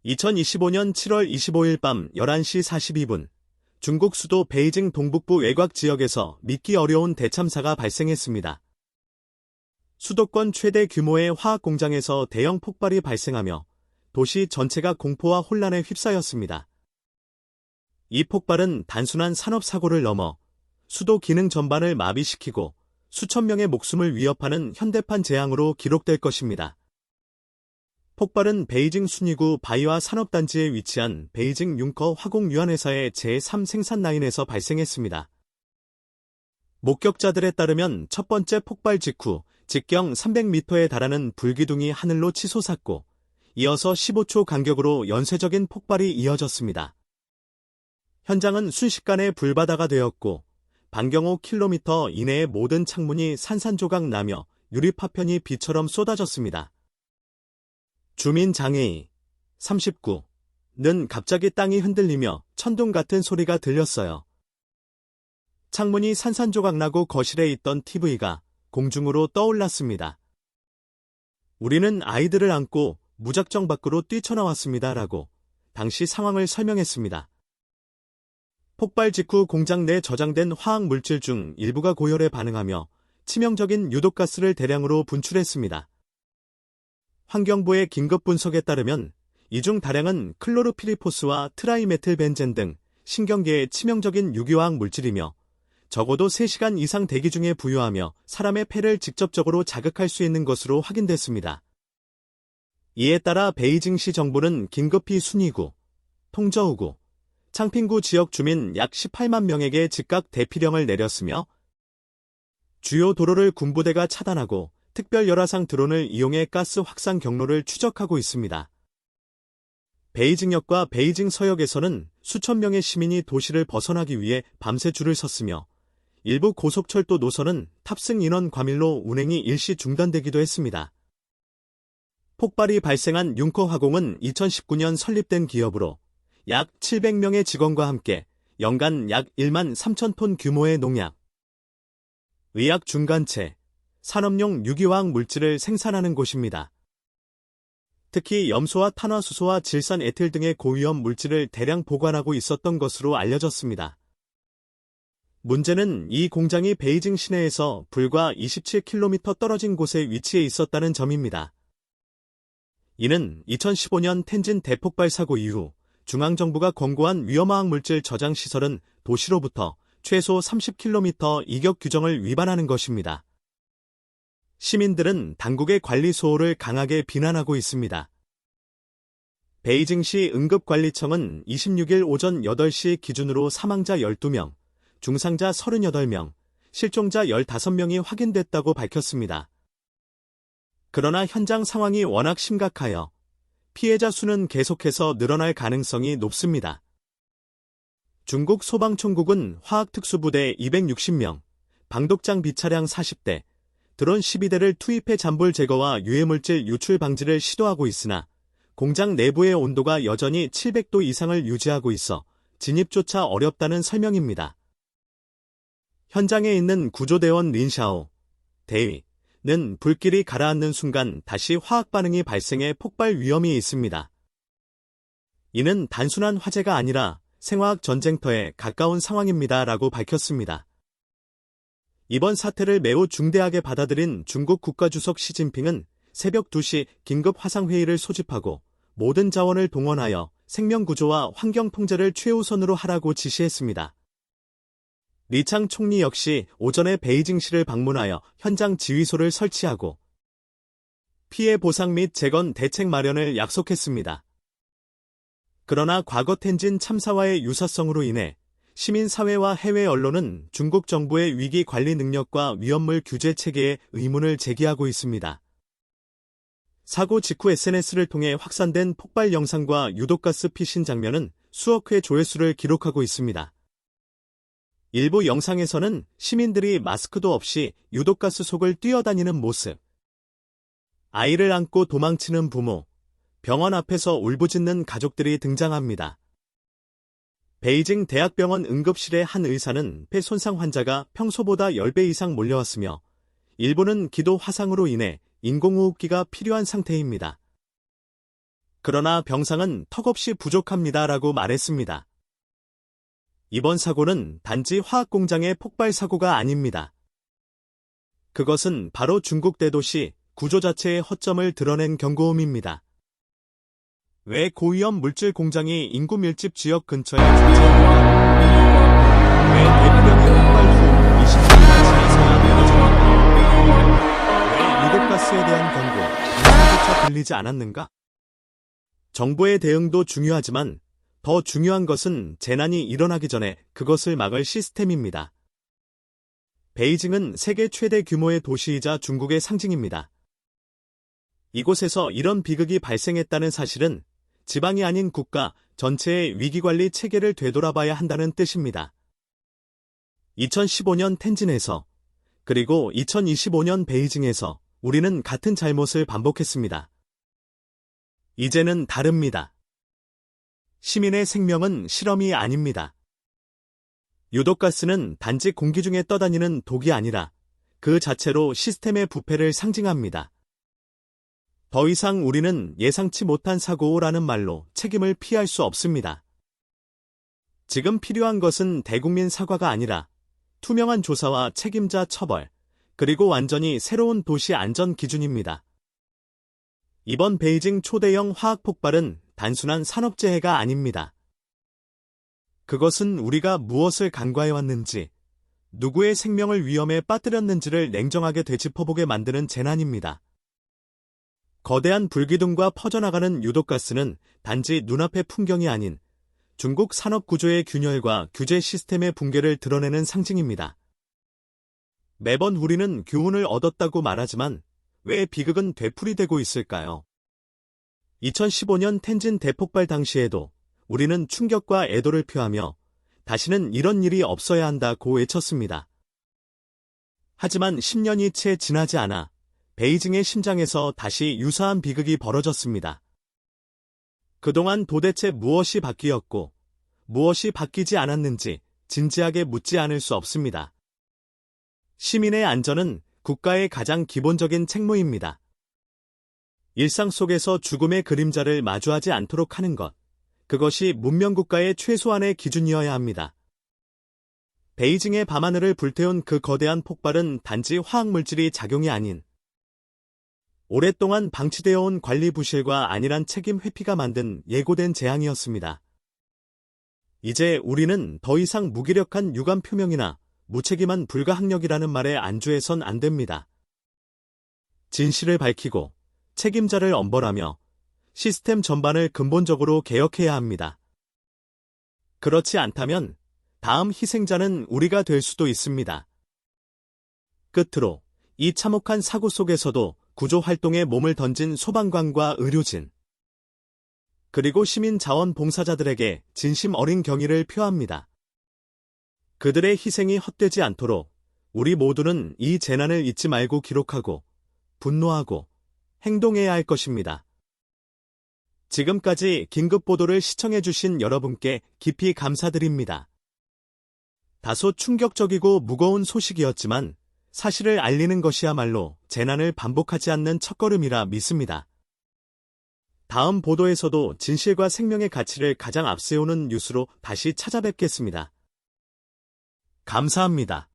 2025년 7월 25일 밤 11시 42분, 중국 수도 베이징 동북부 외곽 지역에서 믿기 어려운 대참사가 발생했습니다. 수도권 최대 규모의 화학 공장에서 대형 폭발이 발생하며 도시 전체가 공포와 혼란에 휩싸였습니다. 이 폭발은 단순한 산업사고를 넘어 수도 기능 전반을 마비시키고 수천 명의 목숨을 위협하는 현대판 재앙으로 기록될 것입니다. 폭발은 베이징 순위구 바이와 산업단지에 위치한 베이징 융커 화공유한회사의 제3 생산라인에서 발생했습니다. 목격자들에 따르면 첫 번째 폭발 직후 직경 300m에 달하는 불기둥이 하늘로 치솟았고 이어서 15초 간격으로 연쇄적인 폭발이 이어졌습니다. 현장은 순식간에 불바다가 되었고 반경 5km 이내의 모든 창문이 산산조각 나며 유리 파편이 비처럼 쏟아졌습니다. 주민 장애인 39는 갑자기 땅이 흔들리며 천둥 같은 소리가 들렸어요. 창문이 산산조각 나고 거실에 있던 TV가 공중으로 떠올랐습니다. 우리는 아이들을 안고 무작정 밖으로 뛰쳐나왔습니다. 라고 당시 상황을 설명했습니다. 폭발 직후 공장 내 저장된 화학 물질 중 일부가 고열에 반응하며 치명적인 유독가스를 대량으로 분출했습니다. 환경부의 긴급 분석에 따르면 이 중 다량은 클로르피리포스와 트라이메틸벤젠 등 신경계에 치명적인 유기화학 물질이며 적어도 3시간 이상 대기 중에 부유하며 사람의 폐를 직접적으로 자극할 수 있는 것으로 확인됐습니다. 이에 따라 베이징시 정부는 긴급히 순위구, 통저우구, 창핑구 지역 주민 약 18만 명에게 즉각 대피령을 내렸으며 주요 도로를 군부대가 차단하고 특별 열화상 드론을 이용해 가스 확산 경로를 추적하고 있습니다. 베이징역과 베이징 서역에서는 수천 명의 시민이 도시를 벗어나기 위해 밤새 줄을 섰으며 일부 고속철도 노선은 탑승 인원 과밀로 운행이 일시 중단되기도 했습니다. 폭발이 발생한 융커 화공은 2019년 설립된 기업으로 약 700명의 직원과 함께 연간 약 1만 3천 톤 규모의 농약, 의약 중간체, 산업용 유기화학 물질을 생산하는 곳입니다. 특히 염소와 탄화수소와 질산 에틸 등의 고위험 물질을 대량 보관하고 있었던 것으로 알려졌습니다. 문제는 이 공장이 베이징 시내에서 불과 27km 떨어진 곳에 위치해 있었다는 점입니다. 이는 2015년 텐진 대폭발 사고 이후 중앙정부가 권고한 위험화학 물질 저장 시설은 도시로부터 최소 30km 이격 규정을 위반하는 것입니다. 시민들은 당국의 관리 소홀을 강하게 비난하고 있습니다. 베이징시 응급관리청은 26일 오전 8시 기준으로 사망자 12명, 중상자 38명, 실종자 15명이 확인됐다고 밝혔습니다. 그러나 현장 상황이 워낙 심각하여 피해자 수는 계속해서 늘어날 가능성이 높습니다. 중국 소방총국은 화학특수부대 260명, 방독장 비차량 40대, 드론 12대를 투입해 잔불 제거와 유해물질 유출 방지를 시도하고 있으나 공장 내부의 온도가 여전히 700도 이상을 유지하고 있어 진입조차 어렵다는 설명입니다. 현장에 있는 구조대원 린샤오 대위는 불길이 가라앉는 순간 다시 화학 반응이 발생해 폭발 위험이 있습니다. 이는 단순한 화재가 아니라 생화학 전쟁터에 가까운 상황입니다. 라고 밝혔습니다. 이번 사태를 매우 중대하게 받아들인 중국 국가주석 시진핑은 새벽 2시 긴급 화상회의를 소집하고 모든 자원을 동원하여 생명구조와 환경통제를 최우선으로 하라고 지시했습니다. 리창 총리 역시 오전에 베이징시를 방문하여 현장 지휘소를 설치하고 피해 보상 및 재건 대책 마련을 약속했습니다. 그러나 과거 텐진 참사와의 유사성으로 인해 시민사회와 해외 언론은 중국 정부의 위기 관리 능력과 위험물 규제 체계에 의문을 제기하고 있습니다. 사고 직후 SNS를 통해 확산된 폭발 영상과 유독가스 피신 장면은 수억 회 조회수를 기록하고 있습니다. 일부 영상에서는 시민들이 마스크도 없이 유독가스 속을 뛰어다니는 모습, 아이를 안고 도망치는 부모, 병원 앞에서 울부짖는 가족들이 등장합니다. 베이징 대학병원 응급실의 한 의사는 폐 손상 환자가 평소보다 10배 이상 몰려왔으며 일부는 기도 화상으로 인해 인공호흡기가 필요한 상태입니다. 그러나 병상은 턱없이 부족합니다라고 말했습니다. 이번 사고는 단지 화학공장의 폭발 사고가 아닙니다. 그것은 바로 중국 대도시 구조 자체의 허점을 드러낸 경고음입니다. 왜 고위험 물질 공장이 인구 밀집 지역 근처에 존재합니까? 왜 대표령의 폭발 후 20년이 지나서야 내려집니까? 왜 유독가스에 대한 경고, 하나조차 들리지 않았는가? 정부의 대응도 중요하지만 더 중요한 것은 재난이 일어나기 전에 그것을 막을 시스템입니다. 베이징은 세계 최대 규모의 도시이자 중국의 상징입니다. 이곳에서 이런 비극이 발생했다는 사실은 지방이 아닌 국가 전체의 위기관리 체계를 되돌아봐야 한다는 뜻입니다. 2015년 텐진에서 그리고 2025년 베이징에서 우리는 같은 잘못을 반복했습니다. 이제는 다릅니다. 시민의 생명은 실험이 아닙니다. 유독가스는 단지 공기 중에 떠다니는 독이 아니라 그 자체로 시스템의 부패를 상징합니다. 더 이상 우리는 예상치 못한 사고라는 말로 책임을 피할 수 없습니다. 지금 필요한 것은 대국민 사과가 아니라 투명한 조사와 책임자 처벌, 그리고 완전히 새로운 도시 안전 기준입니다. 이번 베이징 초대형 화학 폭발은 단순한 산업재해가 아닙니다. 그것은 우리가 무엇을 간과해왔는지, 누구의 생명을 위험에 빠뜨렸는지를 냉정하게 되짚어보게 만드는 재난입니다. 거대한 불기둥과 퍼져나가는 유독가스는 단지 눈앞의 풍경이 아닌 중국 산업 구조의 균열과 규제 시스템의 붕괴를 드러내는 상징입니다. 매번 우리는 교훈을 얻었다고 말하지만 왜 비극은 되풀이되고 있을까요? 2015년 텐진 대폭발 당시에도 우리는 충격과 애도를 표하며 다시는 이런 일이 없어야 한다고 외쳤습니다. 하지만 10년이 채 지나지 않아 베이징의 심장에서 다시 유사한 비극이 벌어졌습니다. 그동안 도대체 무엇이 바뀌었고 무엇이 바뀌지 않았는지 진지하게 묻지 않을 수 없습니다. 시민의 안전은 국가의 가장 기본적인 책무입니다. 일상 속에서 죽음의 그림자를 마주하지 않도록 하는 것, 그것이 문명국가의 최소한의 기준이어야 합니다. 베이징의 밤하늘을 불태운 그 거대한 폭발은 단지 화학물질이 작용이 아닌 오랫동안 방치되어 온 관리 부실과 안일한 책임 회피가 만든 예고된 재앙이었습니다. 이제 우리는 더 이상 무기력한 유감 표명이나 무책임한 불가항력이라는 말에 안주해선 안 됩니다. 진실을 밝히고 책임자를 엄벌하며 시스템 전반을 근본적으로 개혁해야 합니다. 그렇지 않다면 다음 희생자는 우리가 될 수도 있습니다. 끝으로 이 참혹한 사고 속에서도 구조 활동에 몸을 던진 소방관과 의료진, 그리고 시민 자원봉사자들에게 진심 어린 경의를 표합니다. 그들의 희생이 헛되지 않도록 우리 모두는 이 재난을 잊지 말고 기록하고 분노하고 행동해야 할 것입니다. 지금까지 긴급보도를 시청해주신 여러분께 깊이 감사드립니다. 다소 충격적이고 무거운 소식이었지만 사실을 알리는 것이야말로 재난을 반복하지 않는 첫걸음이라 믿습니다. 다음 보도에서도 진실과 생명의 가치를 가장 앞세우는 뉴스로 다시 찾아뵙겠습니다. 감사합니다.